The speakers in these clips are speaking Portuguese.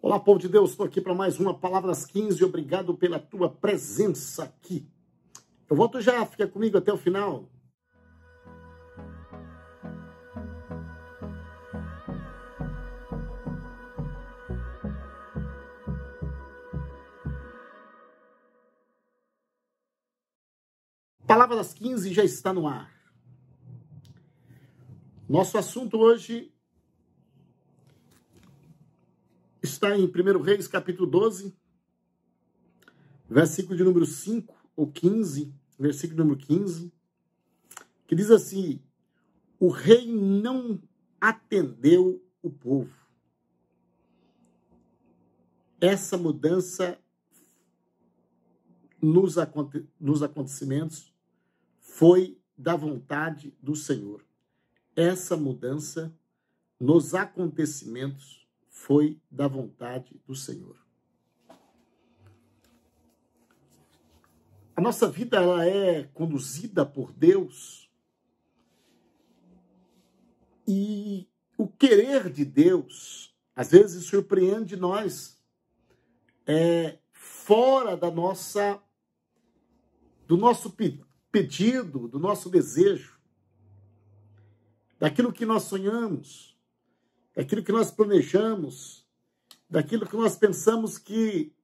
Olá, povo de Deus, estou aqui para mais uma Palavra das 15, obrigado pela tua presença aqui. Eu volto já, fica comigo até o final. Palavra das 15 já está no ar. Nosso assunto hoje está em 1 Reis, capítulo 12, versículo de número 5 ou 15, versículo número 15, que diz assim: o rei não atendeu o povo. Essa mudança nos acontecimentos foi da vontade do Senhor. Essa mudança nos acontecimentos foi da vontade do Senhor. A nossa vida ela é conduzida por Deus e o querer de Deus às vezes surpreende nós, fora do nosso pedido, do nosso desejo, daquilo que nós sonhamos, daquilo que nós planejamos, daquilo que nós pensamos que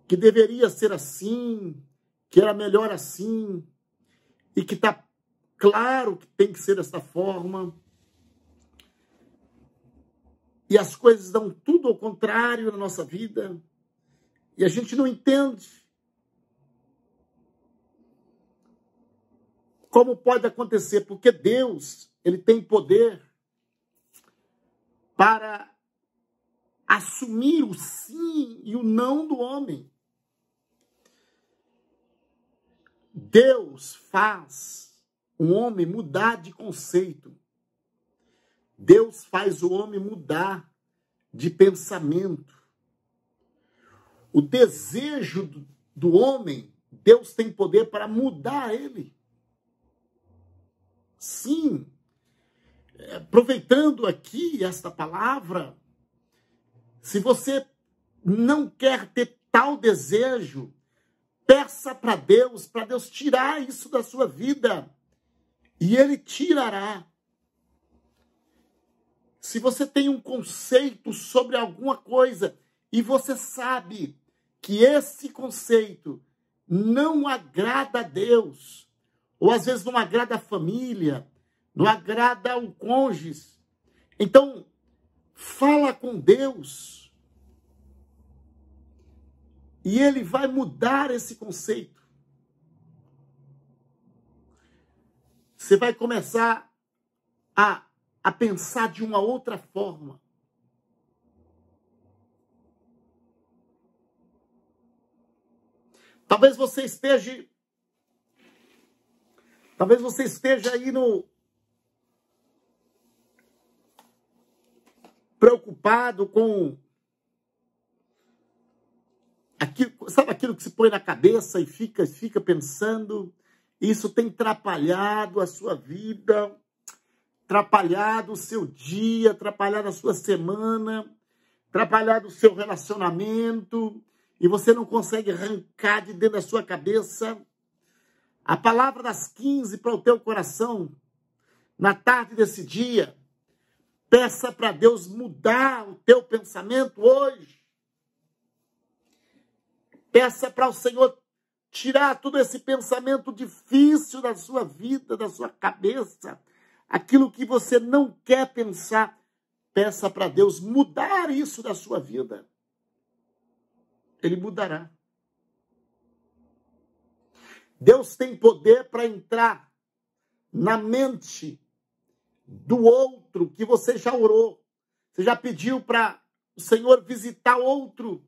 deveria ser assim, que era melhor assim, e que está claro que tem que ser dessa forma. E as coisas dão tudo ao contrário na nossa vida, e a gente não entende como pode acontecer, porque Deus, ele tem poder para assumir o sim e o não do homem. Deus faz o homem mudar de conceito. Deus faz o homem mudar de pensamento. O desejo do homem, Deus tem poder para mudar ele. Sim, aproveitando aqui esta palavra, se você não quer ter tal desejo, peça para Deus tirar isso da sua vida, e Ele tirará. Se você tem um conceito sobre alguma coisa, e você sabe que esse conceito não agrada a Deus, ou às vezes não agrada a família, não agrada o cônjuge, então fala com Deus e Ele vai mudar esse conceito. Você vai começar a pensar de uma outra forma. Talvez você esteja aí preocupado com aquilo que se põe na cabeça e fica pensando. Isso tem atrapalhado a sua vida, atrapalhado o seu dia, atrapalhado a sua semana, atrapalhado o seu relacionamento, e você não consegue arrancar de dentro da sua cabeça a palavra das 15 para o teu coração. Na tarde desse dia, peça para Deus mudar o teu pensamento hoje. Peça para o Senhor tirar todo esse pensamento difícil da sua vida, da sua cabeça. Aquilo que você não quer pensar. Peça para Deus mudar isso da sua vida. Ele mudará. Deus tem poder para entrar na mente do outro que você já orou. Você já pediu para o Senhor visitar outro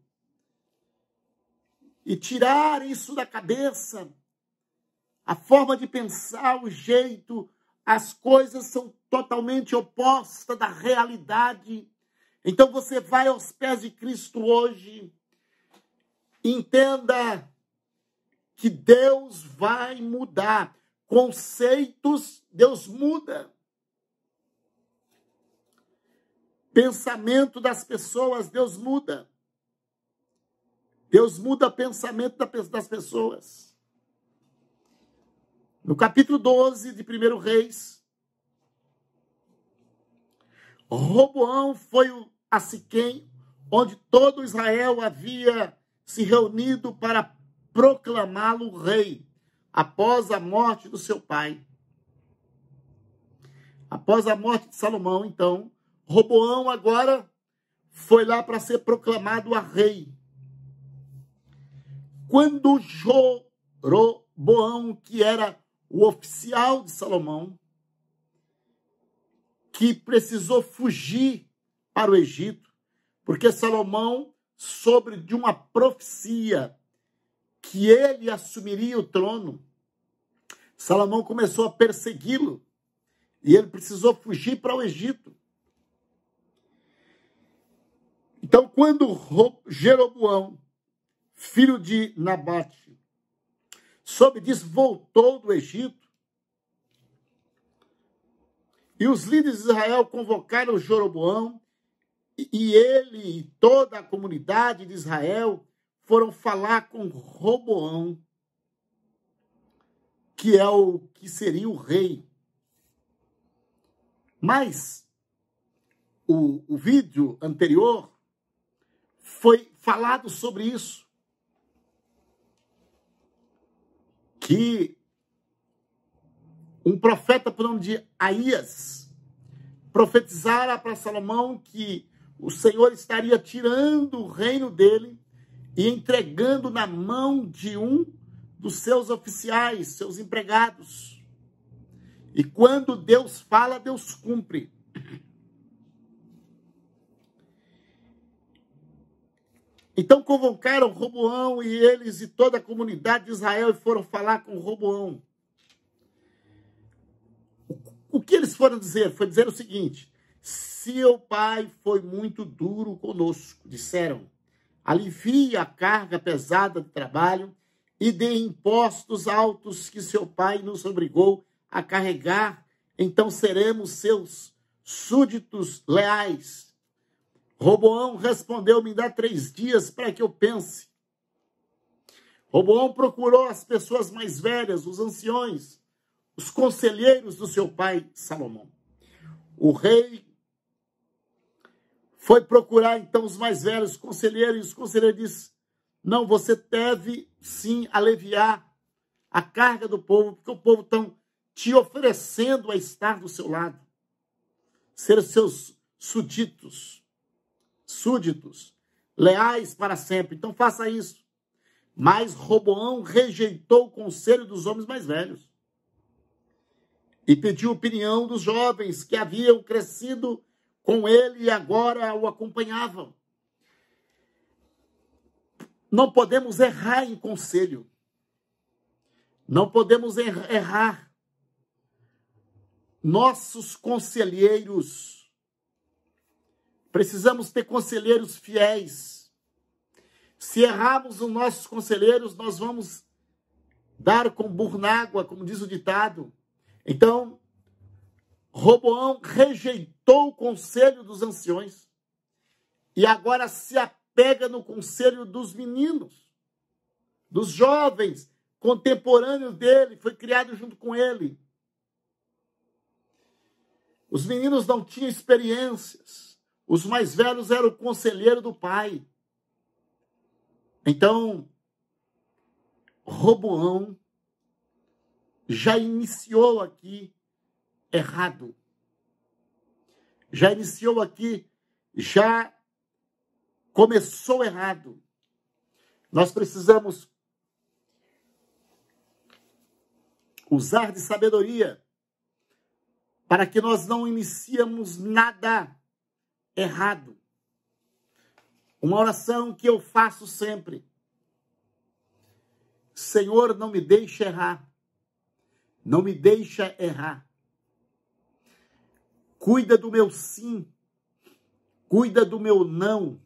e tirar isso da cabeça. A forma de pensar, o jeito, as coisas são totalmente opostas da realidade. Então você vai aos pés de Cristo hoje. Entenda que Deus vai mudar. Conceitos, Deus muda. pensamento das pessoas, Deus muda. Deus muda o pensamento das pessoas. No capítulo 12 de 1 Reis, Roboão foi a Siquém, onde todo Israel havia se reunido para proclamá-lo rei, após a morte do seu pai. Após a morte de Salomão, então, Roboão agora foi lá para ser proclamado a rei. Quando Jeroboão, que era o oficial de Salomão, que precisou fugir para o Egito, porque Salomão soube de uma profecia que ele assumiria o trono. Salomão começou a persegui-lo e ele precisou fugir para o Egito. Então, quando Jeroboão, filho de Nabate, soube disso, voltou do Egito, e os líderes de Israel convocaram Jeroboão, e ele e toda a comunidade de Israel foram falar com Roboão, que é o que seria o rei. Mas o vídeo anterior foi falado sobre isso, que um profeta por nome de Aías profetizara para Salomão que o Senhor estaria tirando o reino dele e entregando na mão de um dos seus oficiais, seus empregados. E quando Deus fala, Deus cumpre. Então convocaram Roboão e eles e toda a comunidade de Israel e foram falar com Roboão. O que eles foram dizer? Foi dizer o seguinte: seu pai foi muito duro conosco, disseram. Alivie a carga pesada de trabalho e dê impostos altos que seu pai nos obrigou a carregar, então seremos seus súditos leais. Roboão respondeu: me dá 3 dias para que eu pense. Roboão procurou as pessoas mais velhas, os anciões, os conselheiros do seu pai Salomão. O rei foi procurar então os mais velhos, os conselheiros, e os conselheiros disseram: não, você deve sim aliviar a carga do povo, porque o povo está te oferecendo a estar do seu lado, ser seus súditos, leais para sempre. Então faça isso. Mas Roboão rejeitou o conselho dos homens mais velhos e pediu opinião dos jovens que haviam crescido com ele e agora o acompanhavam. Não podemos errar em conselho. Não podemos errar. Nossos conselheiros, precisamos ter conselheiros fiéis. Se errarmos os nossos conselheiros, nós vamos dar com burro na água, como diz o ditado. Então, Roboão rejeitou o conselho dos anciões e agora se apega no conselho dos meninos, dos jovens, contemporâneos dele, foi criado junto com ele. Os meninos não tinham experiências, os mais velhos eram o conselheiro do pai. Então, Roboão já iniciou aqui errado. Já iniciou aqui, já começou errado. Nós precisamos usar de sabedoria para que nós não iniciemos nada errado. Uma oração que eu faço sempre: Senhor, não me deixe errar. Não me deixa errar. Cuida do meu sim. Cuida do meu não.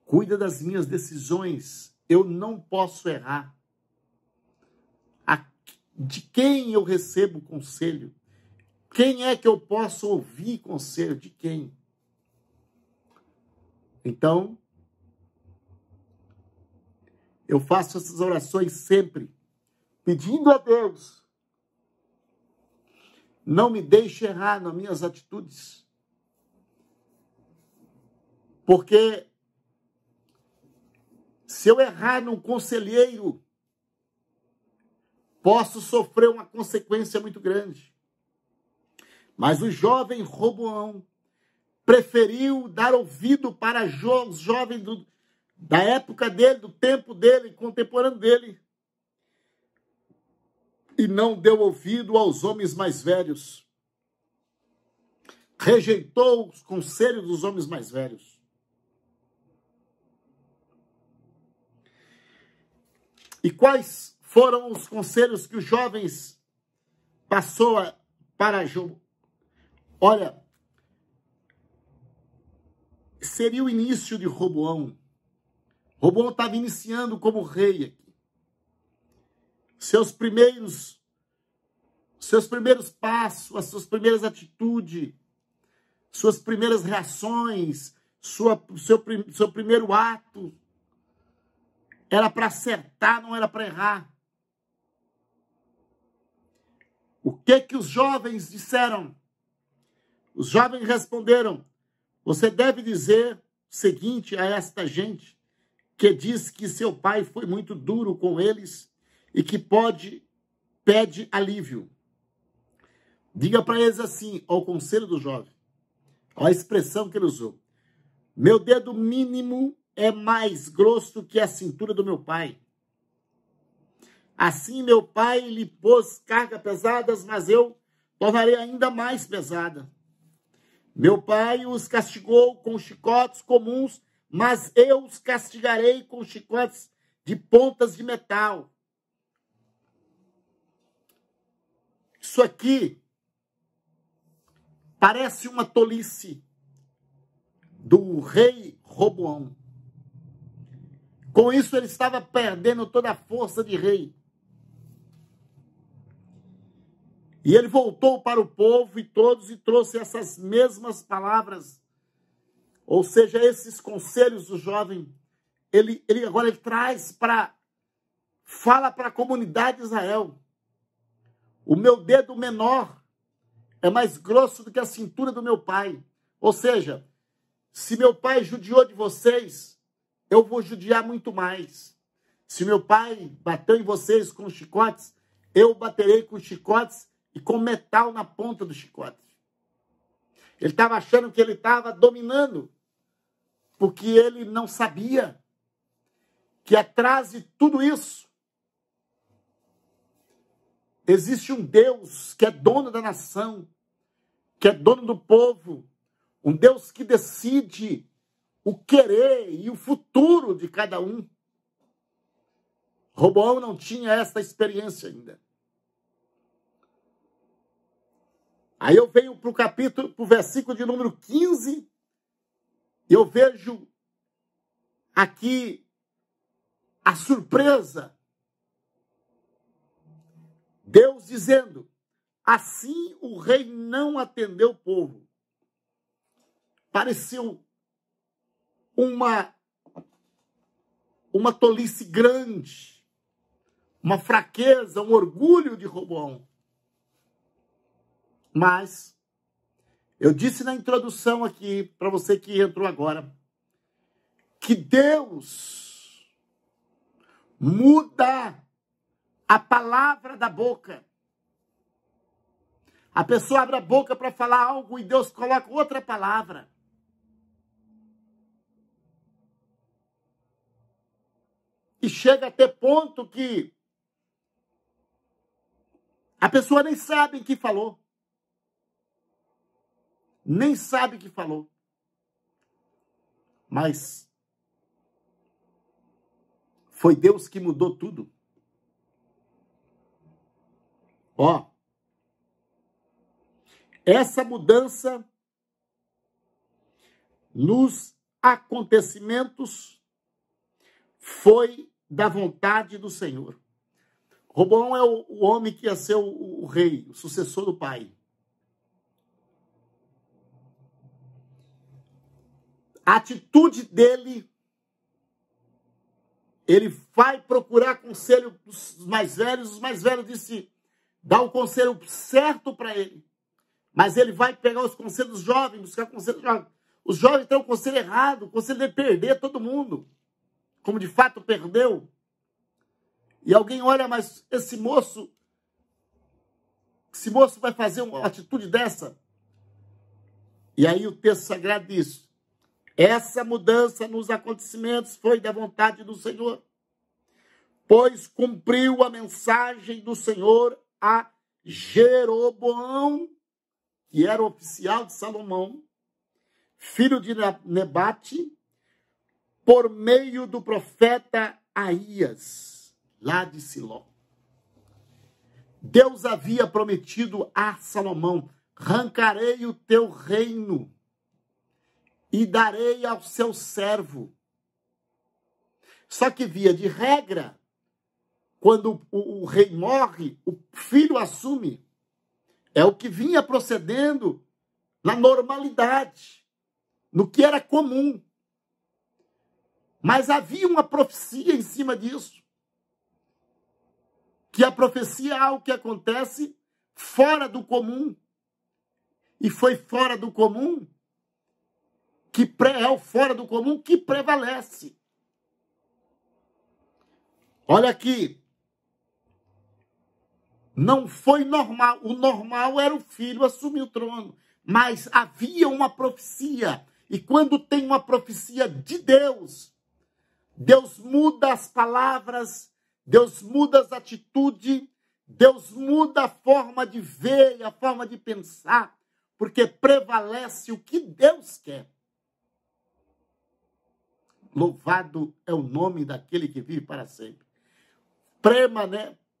Cuida das minhas decisões. Eu não posso errar. De quem eu recebo conselho? Quem é que eu posso ouvir conselho? De quem? Então, eu faço essas orações sempre, pedindo a Deus, não me deixe errar nas minhas atitudes. Porque se eu errar num conselheiro, posso sofrer uma consequência muito grande. Mas o jovem Roboão preferiu dar ouvido para os jovens da época dele, do tempo dele, contemporâneo dele, e não deu ouvido aos homens mais velhos. Rejeitou os conselhos dos homens mais velhos. E quais foram os conselhos que os jovens passou para João? Olha, seria o início de Roboão. Roboão estava iniciando como rei aqui. Seus primeiros passos, as suas primeiras atitudes, suas primeiras reações, seu primeiro ato, era para acertar, não era para errar. O que os jovens disseram? Os jovens responderam: você deve dizer o seguinte a esta gente, que diz que seu pai foi muito duro com eles e que pede alívio. Diga para eles assim, ao conselho do jovem, olha a expressão que ele usou: meu dedo mínimo é mais grosso que a cintura do meu pai. Assim meu pai lhe pôs cargas pesadas, mas eu tornarei ainda mais pesada. Meu pai os castigou com chicotes comuns, mas eu os castigarei com chicotes de pontas de metal. Isso aqui parece uma tolice do rei Roboão. Com isso, ele estava perdendo toda a força de rei. E ele voltou para o povo e todos e trouxe essas mesmas palavras. Ou seja, esses conselhos do jovem, ele agora traz fala para a comunidade de Israel. O meu dedo menor é mais grosso do que a cintura do meu pai. Ou seja, se meu pai judiou de vocês, eu vou judiar muito mais. Se meu pai bateu em vocês com chicotes, eu baterei com chicotes e com metal na ponta do chicote. Ele estava achando que ele estava dominando, porque ele não sabia que atrás de tudo isso existe um Deus que é dono da nação, que é dono do povo, um Deus que decide o querer e o futuro de cada um. Roboão não tinha essa experiência ainda. Aí eu venho para o versículo de número 15, e eu vejo aqui a surpresa. Deus dizendo: assim o rei não atendeu o povo. Pareceu uma tolice grande, uma fraqueza, um orgulho de Roboão. Mas eu disse na introdução aqui, para você que entrou agora, que Deus muda a palavra da boca. A pessoa abre a boca para falar algo e Deus coloca outra palavra. E chega a ter ponto que a pessoa nem sabe o que falou. Nem sabe o que falou. Mas foi Deus que mudou tudo. Ó, essa mudança nos acontecimentos foi da vontade do Senhor. Roboão é o homem que ia ser o rei, o sucessor do pai. A atitude dele, ele vai procurar conselho dos mais velhos. Os mais velhos disse, dá o conselho certo para ele. Mas ele vai pegar os conselhos dos jovens, buscar conselhos dos jovens. Os jovens têm o conselho errado, o conselho de perder todo mundo, como de fato perdeu. E alguém olha, mas esse moço vai fazer uma atitude dessa? E aí o texto sagrado diz, essa mudança nos acontecimentos foi da vontade do Senhor, pois cumpriu a mensagem do Senhor a Jeroboão, que era oficial de Salomão, filho de Nebate, por meio do profeta Aías, lá de Siló. Deus havia prometido a Salomão, arrancarei o teu reino e darei ao seu servo. Só que, via de regra, quando o rei morre, o filho assume. É o que vinha procedendo na normalidade, no que era comum. Mas havia uma profecia em cima disso. Que a profecia é algo que acontece fora do comum. E foi fora do comum é o fora do comum que prevalece. Olha aqui. Não foi normal. O normal era o filho assumir o trono. Mas havia uma profecia. E quando tem uma profecia de Deus, Deus muda as palavras, Deus muda as atitudes, Deus muda a forma de ver e a forma de pensar, porque prevalece o que Deus quer. Louvado é o nome daquele que vive para sempre.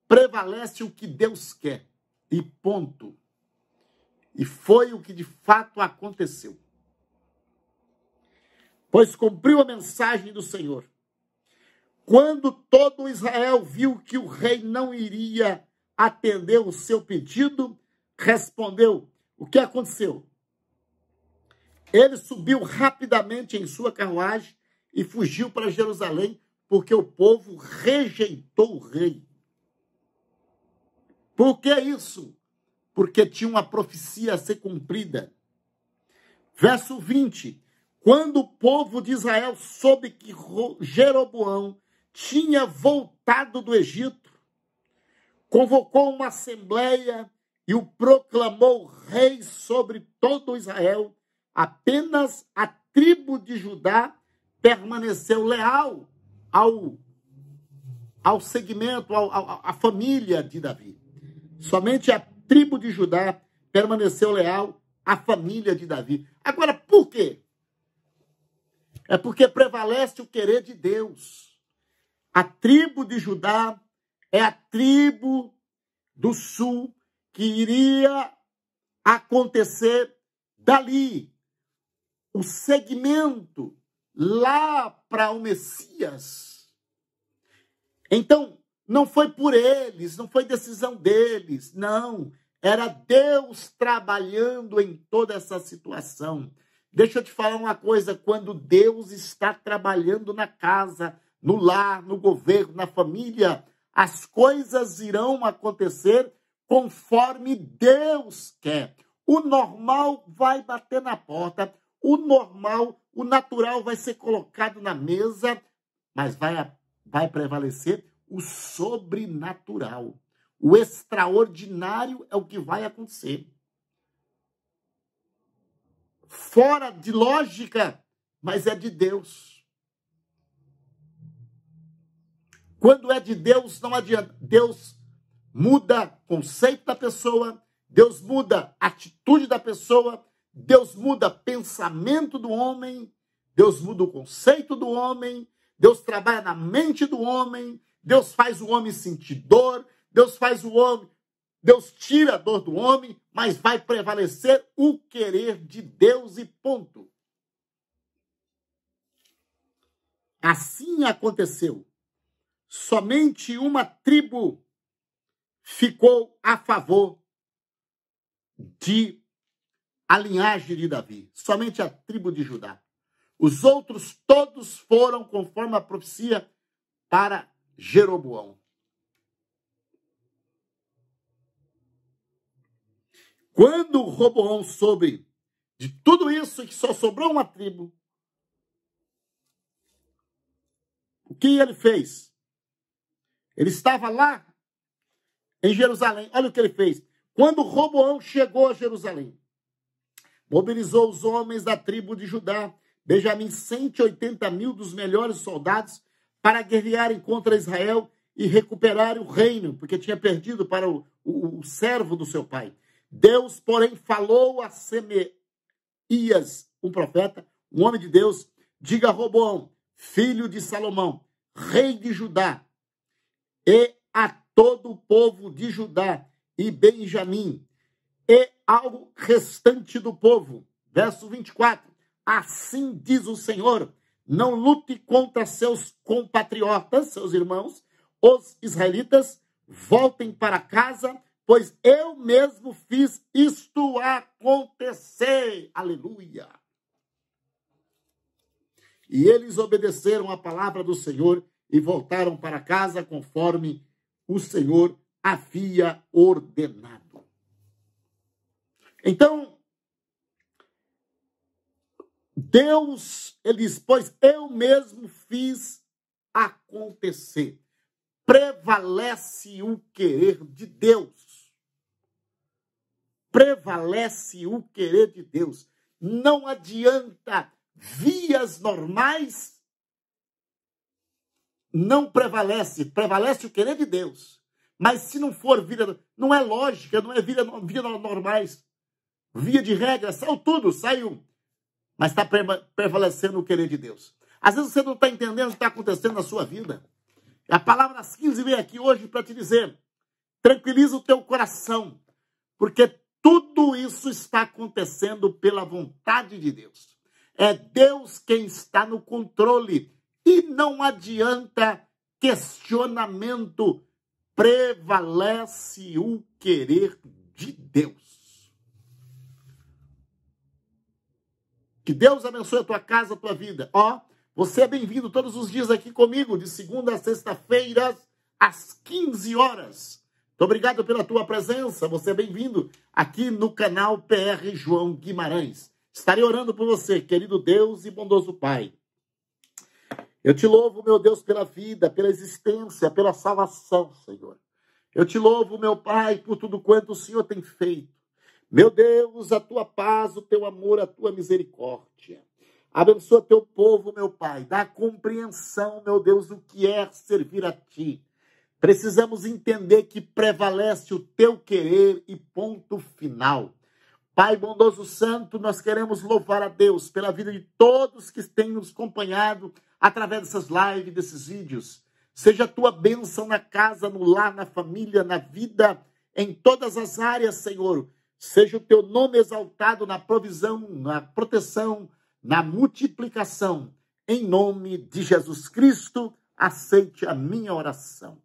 Prevalece o que Deus quer. E ponto. E foi o que de fato aconteceu. Pois cumpriu a mensagem do Senhor. Quando todo Israel viu que o rei não iria atender o seu pedido, respondeu, o que aconteceu? Ele subiu rapidamente em sua carruagem e fugiu para Jerusalém, porque o povo rejeitou o rei. Por que isso? Porque tinha uma profecia a ser cumprida. Verso 20. Quando o povo de Israel soube que Jeroboão tinha voltado do Egito, convocou uma assembleia e o proclamou rei sobre todo Israel. Apenas a tribo de Judá permaneceu leal ao segmento, à família de Davi. Somente a tribo de Judá permaneceu leal à família de Davi. Agora, por quê? É porque prevalece o querer de Deus. A tribo de Judá é a tribo do sul que iria acontecer dali. O segmento lá para o Messias. Então, não foi por eles, não foi decisão deles, não. Era Deus trabalhando em toda essa situação. Deixa eu te falar uma coisa, quando Deus está trabalhando na casa, no lar, no governo, na família, as coisas irão acontecer conforme Deus quer. O normal vai bater na porta, o normal, o natural vai ser colocado na mesa, mas vai prevalecer o sobrenatural. O extraordinário é o que vai acontecer. Fora de lógica, mas é de Deus. Quando é de Deus, não adianta. Deus muda o conceito da pessoa, Deus muda a atitude da pessoa, Deus muda o pensamento do homem, Deus muda o conceito do homem, Deus trabalha na mente do homem, Deus faz o homem sentir dor, Deus tira a dor do homem, mas vai prevalecer o querer de Deus e ponto. Assim aconteceu. Somente uma tribo ficou a favor da linhagem de Davi. Somente a tribo de Judá. Os outros todos foram conforme a profecia para Jeroboão. Quando Roboão soube de tudo isso e que só sobrou uma tribo, o que ele fez? Ele estava lá em Jerusalém. Olha o que ele fez. Quando Roboão chegou a Jerusalém, mobilizou os homens da tribo de Judá, Benjamim, 180 mil dos melhores soldados, para guerrearem contra Israel e recuperar o reino, porque tinha perdido para o servo do seu pai. Deus, porém, falou a Semeias, um profeta, um homem de Deus: diga a Roboão, filho de Salomão, rei de Judá, e a todo o povo de Judá e Benjamim, e ao restante do povo. Verso 24. Assim diz o Senhor: não lute contra seus compatriotas, seus irmãos, os israelitas, voltem para casa, pois eu mesmo fiz isto acontecer. Aleluia. E eles obedeceram a palavra do Senhor e voltaram para casa conforme o Senhor havia ordenado. Então, Deus, ele diz, pois eu mesmo fiz acontecer. Prevalece o querer de Deus. Prevalece o querer de Deus. Não adianta vias normais, não prevalece. Prevalece o querer de Deus. Mas se não for vida, não é lógica, não é vida normais. Via de regra, saiu tudo, saiu. Mas está prevalecendo o querer de Deus. Às vezes você não está entendendo o que está acontecendo na sua vida. A palavra das 15 vem aqui hoje para te dizer: tranquiliza o teu coração, porque tudo isso está acontecendo pela vontade de Deus. É Deus quem está no controle. E não adianta questionamento. Prevalece o querer de Deus. Que Deus abençoe a tua casa, a tua vida. Você é bem-vindo todos os dias aqui comigo, de segunda a sexta-feira, às 15 horas. Muito obrigado pela tua presença. Você é bem-vindo aqui no canal PR João Guimarães. Estarei orando por você, querido Deus e bondoso Pai. Eu te louvo, meu Deus, pela vida, pela existência, pela salvação, Senhor. Eu te louvo, meu Pai, por tudo quanto o Senhor tem feito. Meu Deus, a tua paz, o teu amor, a tua misericórdia. Abençoa teu povo, meu Pai. Dá compreensão, meu Deus, do que é servir a ti. Precisamos entender que prevalece o teu querer e ponto final. Pai bondoso santo, nós queremos louvar a Deus pela vida de todos que têm nos acompanhado através dessas lives, desses vídeos. Seja a tua bênção na casa, no lar, na família, na vida, em todas as áreas, Senhor. Seja o teu nome exaltado na provisão, na proteção, na multiplicação. Em nome de Jesus Cristo, aceite a minha oração.